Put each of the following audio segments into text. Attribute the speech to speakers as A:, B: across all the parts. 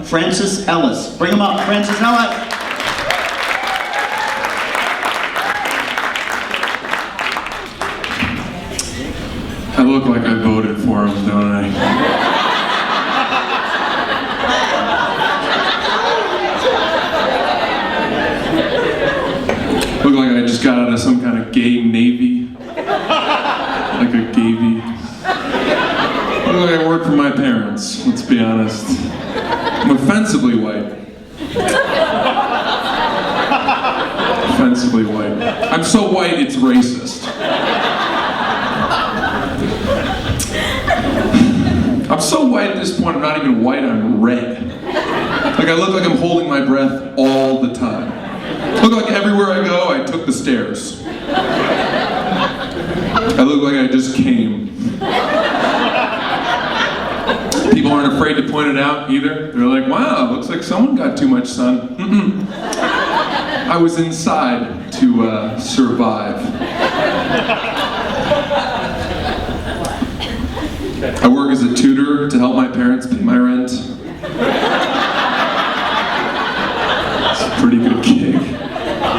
A: Francis Ellis. Bring him up, Francis Ellis.
B: I look like I voted for him, don't I? Look like I just got out of some kind of gay navy. Like a gavy. Look like I work for my parents, let's be honest. I'm offensively white. Offensively white. I'm so white it's racist. I'm so white at this point, I'm not even white, I'm red. Like I look like I'm holding my breath all the time. I look like everywhere I go, I took the stairs. I look like I just came. People aren't afraid to point it out either. They're like, wow, looks like someone got too much sun. I was inside to survive. I work as a tutor to help my parents pay my rent. It's a pretty good gig.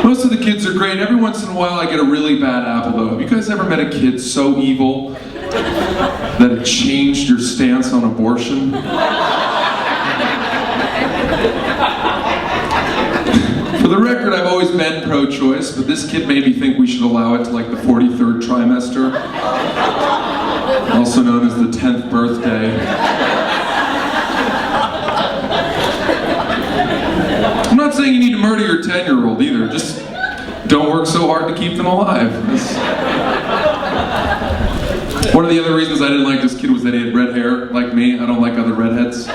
B: Most of the kids are great. Every once in a while I get a really bad apple though. Have you guys ever met a kid so evil that it changed your stance on abortion? For the record, I've always been pro-choice, but this kid made me think we should allow it to like the 43rd trimester. Also known as the 10th birthday. I'm not saying you need to murder your 10-year-old either, just don't work so hard to keep them alive. One of the other reasons I didn't like this kid was that he had red hair, like me. I don't like other redheads.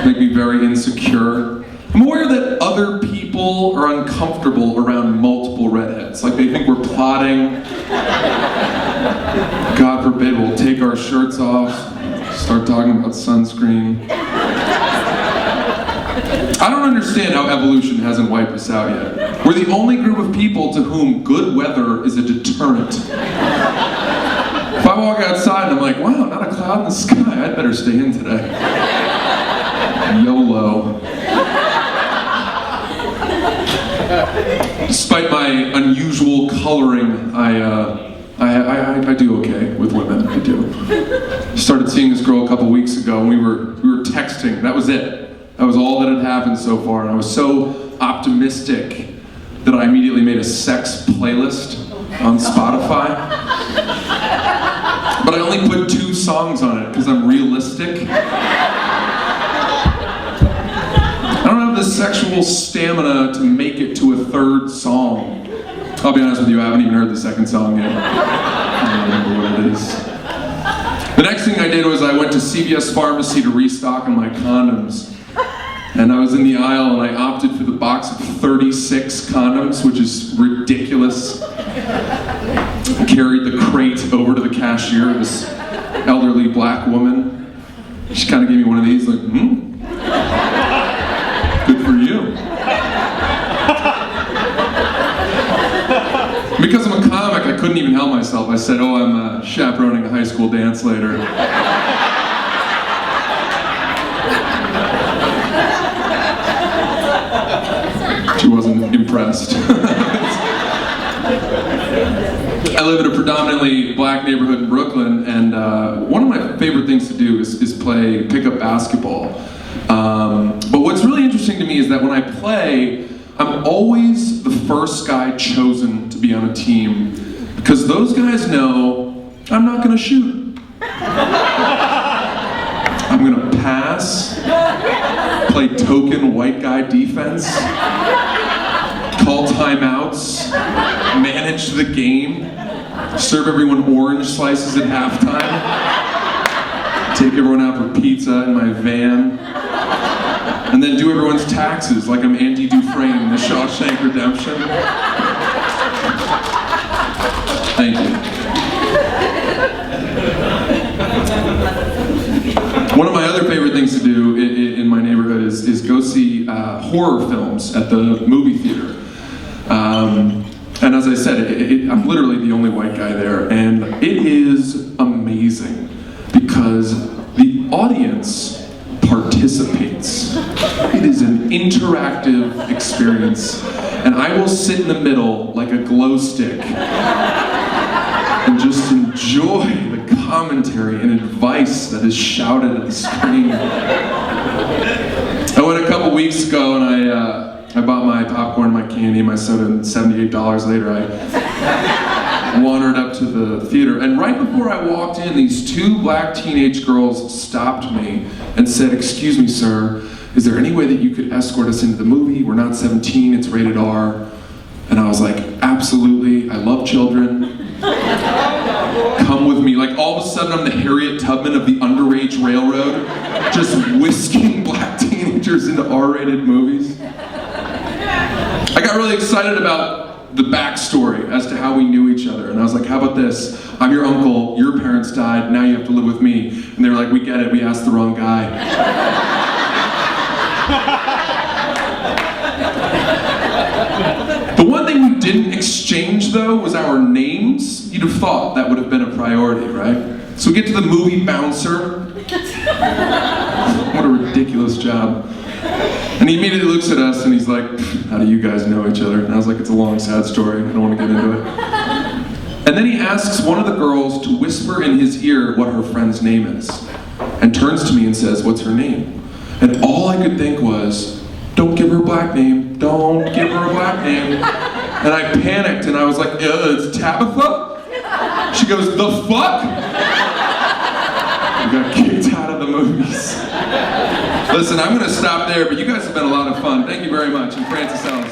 B: Make me very insecure. I'm aware that other people are uncomfortable around multiple redheads. Like they think we're plotting. God forbid we'll take our shirts off, start talking about sunscreen. I don't understand how evolution hasn't wiped us out yet. We're the only group of people to whom good weather is a deterrent. If I walk outside and I'm like, wow, not a cloud in the sky, I'd better stay in today. YOLO. Despite my unusual coloring, I do okay with women, I do. Started seeing this girl a couple weeks ago and we were texting, that was it. That was all that had happened so far, and I was so optimistic that I immediately made a sex playlist on Spotify. But I only put 2 songs on it because I'm realistic. I don't have the sexual stamina to make it to a 3rd song. I'll be honest with you, I haven't even heard the 2nd song yet. I don't remember what it is. The next thing I did was I went to CVS Pharmacy to restock on my condoms. And I was in the aisle and I opted for the box of 36 condoms, which is ridiculous. I carried the crate over to the cashier, this elderly black woman. She kind of gave me one of these, like, good for you. Because I'm a comic, I couldn't even help myself. I said, oh, I'm chaperoning a high school dance later. She wasn't impressed. I live in a predominantly black neighborhood in Brooklyn, and one of my favorite things to do is play pickup basketball. But what's really interesting to me is that when I play, I'm always the first guy chosen to be on a team, because those guys know I'm not going to shoot. I'm going to pass, play token white guy defense, call timeouts, manage the game, serve everyone orange slices at halftime, take everyone out for pizza in my van, and then do everyone's taxes like I'm Andy Dufresne in The Shawshank Redemption. Thank you. One of my other favorite things to do in my neighborhood is go see horror films at the movie theater. And as I said, I'm literally the only white guy there, and it is amazing because the audience participates. It is an interactive experience, and I will sit in the middle like a glow stick and just enjoy the commentary and advice that is shouted at the screen. I went a couple weeks ago and I bought my popcorn, my candy, my soda, and $78 later I wandered up to the theater. And right before I walked in, these two black teenage girls stopped me and said, "Excuse me, sir, is there any way that you could escort us into the movie? We're not 17, it's rated R." And I was like, "Absolutely, I love children. Come with me." Like all of a sudden I'm the Harriet Tubman of the underage railroad, just whisking black teenagers into R-rated movies. I got really excited about the backstory as to how we knew each other. And I was like, how about this? I'm your uncle, your parents died, now you have to live with me. And they were like, we get it, we asked the wrong guy. The one thing we didn't exchange though was our names. You'd have thought that would have been a priority, right? So we get to the movie bouncer. What a ridiculous job. And he immediately looks at us and he's like, how do you guys know each other? And I was like, it's a long, sad story. I don't want to get into it. And then he asks one of the girls to whisper in his ear what her friend's name is. And turns to me and says, what's her name? And all I could think was, don't give her a black name. Don't give her a black name. And I panicked and I was like, it's Tabitha? She goes, the fuck? We got kicked out of the movies. Listen, I'm going to stop there, but you guys have been a lot of fun. Thank you very much. And Francis Ellis.